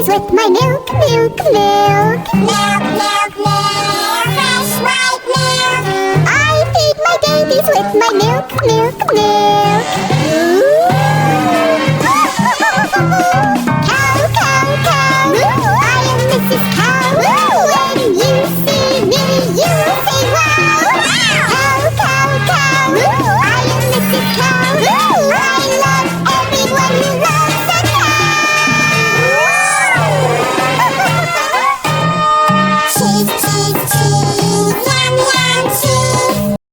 With my milk, milk, milk. Milk, milk, milk. Fresh white milk. I feed my babies with my milk, milk, milk. Ooh. Cow, cow, cow. I am Mrs. Cow.